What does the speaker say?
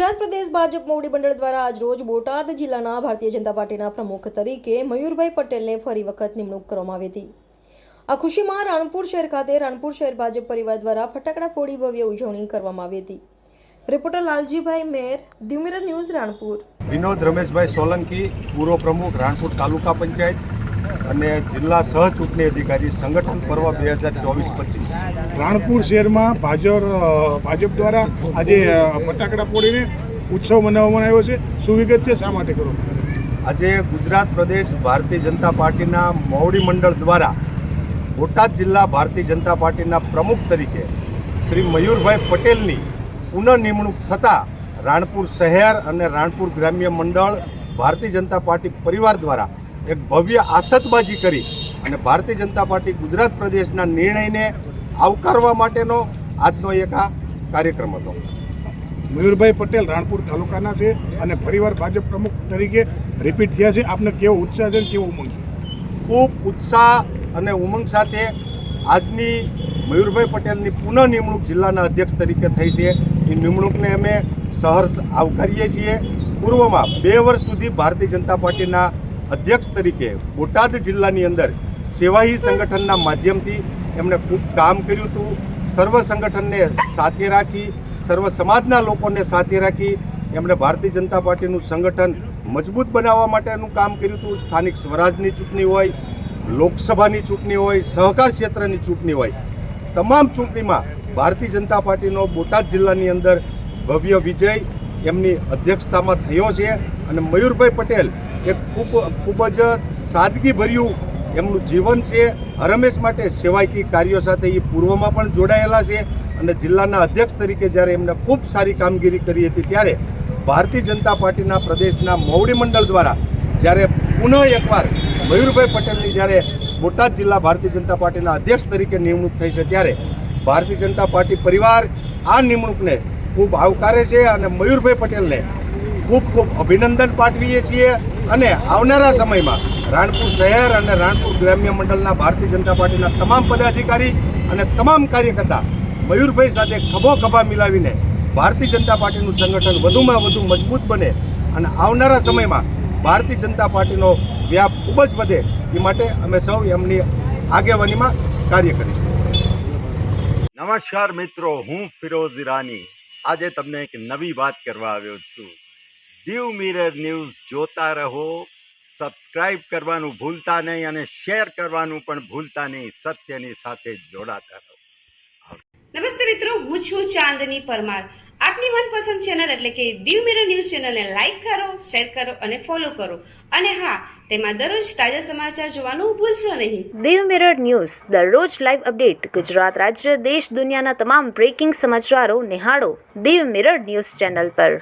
ગુજરાત પ્રદેશ ભાજપ મોવડી મંડળ દ્વારા આજરોજ બોટાદ જિલ્લાના ભારતીય જનતા પાર્ટીના પ્રમુખ તરીકે મયુરભાઈ પટેલને ફરી વખત નિમણૂક કરવામાં આવી હતી। આ ખુશીમાં રાણપુર શહેર ખાતે રાણપુર શહેર ભાજપ પરિવાર દ્વારા ફટાકડા ફોડી ભવ્ય ઉજવણી કરવામાં આવી હતી। રિપોર્ટર લાલજીભાઈ મેર, દીવ મિરર ન્યૂઝ, રાણપુર। વિનોદ રમેશભાઈ સોલંકી, પૂર્વ પ્રમુખ રાણપુર તાલુકા પંચાયત અને જિલ્લા સહ ચૂંટણી અધિકારી, સંગઠન પર્વ 2024-25। રાણપુર શહેરમાં ભાજપ દ્વારા આજે ફટાકડા ફોડીને ઉત્સવ મનાવવામાં આવ્યો છે। શું વિગત છે, શા માટે કરો? આજે ગુજરાત પ્રદેશ ભારતીય જનતા પાર્ટીના મોવડી મંડળ દ્વારા બોટાદ જિલ્લા ભારતીય જનતા પાર્ટીના પ્રમુખ તરીકે શ્રી મયુરભાઈ પટેલની પુનઃ નિમણૂક થતાં રાણપુર શહેર અને રાણપુર ગ્રામ્ય મંડળ ભારતીય જનતા પાર્ટી પરિવાર દ્વારા એક ભવ્ય આસતબાજી કરી અને ભારતીય જનતા પાર્ટી ગુજરાત પ્રદેશના નિર્ણયને આવકારવા માટેનો આજનો એક આ કાર્યક્રમ હતો। મયુરભાઈ પટેલ રાણપુર તાલુકાના છે અને પરિવાર ભાજપ પ્રમુખ તરીકે રિપીટ થયા છે। આપને કેવો ઉત્સાહ છે, કેવો ઉમંગ છે? ખૂબ ઉત્સાહ અને ઉમંગ સાથે આજની મયુરભાઈ પટેલની પુનઃ નિમણૂક જિલ્લાના અધ્યક્ષ તરીકે થઈ છે। એ નિમણૂકને અમે સહર્ષ આવકારીએ છીએ। પૂર્વમાં 2 વર્ષ સુધી ભારતીય જનતા પાર્ટીના અધ્યક્ષ તરીકે બોટાદ જિલ્લાની અંદર સેવાહી સંગઠનના માધ્યમથી એમણે ખૂબ કામ કર્યું હતું। સર્વ સંગઠનને સાથે રાખી, સર્વ સમાજના લોકોને સાથે રાખી એમણે ભારતીય જનતા પાર્ટીનું સંગઠન મજબૂત બનાવવા માટેનું કામ કર્યું હતું। સ્થાનિક સ્વરાજની ચૂંટણી હોય, લોકસભાની ચૂંટણી હોય, સહકાર ક્ષેત્રની ચૂંટણી હોય, તમામ ચૂંટણીમાં ભારતીય જનતા પાર્ટીનો બોટાદ જિલ્લાની અંદર ભવ્ય વિજય એમની અધ્યક્ષતામાં થયો છે। અને મયુરભાઈ પટેલ એક ખૂબ જ સાદગીભર્યું એમનું જીવન છે। હરમેશ માટે સેવાકીય કાર્યો સાથે એ પૂર્વમાં પણ જોડાયેલા છે અને જિલ્લાના અધ્યક્ષ તરીકે જ્યારે એમને ખૂબ સારી કામગીરી કરી હતી ત્યારે ભારતીય જનતા પાર્ટીના પ્રદેશના મોવડી મંડળ દ્વારા જ્યારે પુનઃ એકવાર મયુરભાઈ પટેલની જ્યારે બોટાદ જિલ્લા ભારતીય જનતા પાર્ટીના અધ્યક્ષ તરીકે નિમણૂક થઈ છે ત્યારે ભારતીય જનતા પાર્ટી પરિવાર આ નિમણૂકને ખૂબ આવકારે છે અને મયુરભાઈ પટેલને ખૂબ ખૂબ અભિનંદન પાઠવીએ છીએ। અને આવનારા સમયમાં રાણપુર શહેર અને રાણપુર ગ્રામ્ય મંડળના ભારતીય જનતા પાર્ટીના તમામ પદાધિકારી અને તમામ કાર્યકર્તા મયુરભાઈ સાથે ખભો ખભા મિલાવીને ભારતીય જનતા પાર્ટીનું સંગઠન વધુમાં વધુ મજબૂત બને અને આવનારા સમયમાં ભારતીય જનતા પાર્ટીનો વ્યાપ ખૂબ જ વધે એ માટે અમે સૌ એમની આગેવાનીમાં કાર્ય કરીશું। નમસ્કાર મિત્રો, હું ફિરોઝ ઈરાની આજે તમને એક નવી વાત કરવા આવ્યો છું। દીવ મિરર ન્યૂઝ જોતા રહો, સબસ્ક્રાઇબ કરવાનું ભૂલતા નહીં અને શેર કરવાનું પણ ભૂલતા નહીં। સત્યની સાથે જોડાતા રહો। નમસ્તે મિત્રો, હું છું ચાંદની પરમાર। આપની મનપસંદ ચેનલ એટલે કે દીવ મિરર ન્યૂઝ ચેનલને લાઈક કરો, શેર કરો અને ફોલો કરો। અને હા, તેમાં દરરોજ તાજા સમાચાર જોવાનું ભૂલશો નહીં। દીવ મિરર ન્યૂઝ દરરોજ લાઈવ અપડેટ, ગુજરાત રાજ્ય, દેશ દુનિયાના તમામ બ્રેકિંગ સમાચારો નિહાળો દીવ મિરર ન્યૂઝ ચેનલ પર।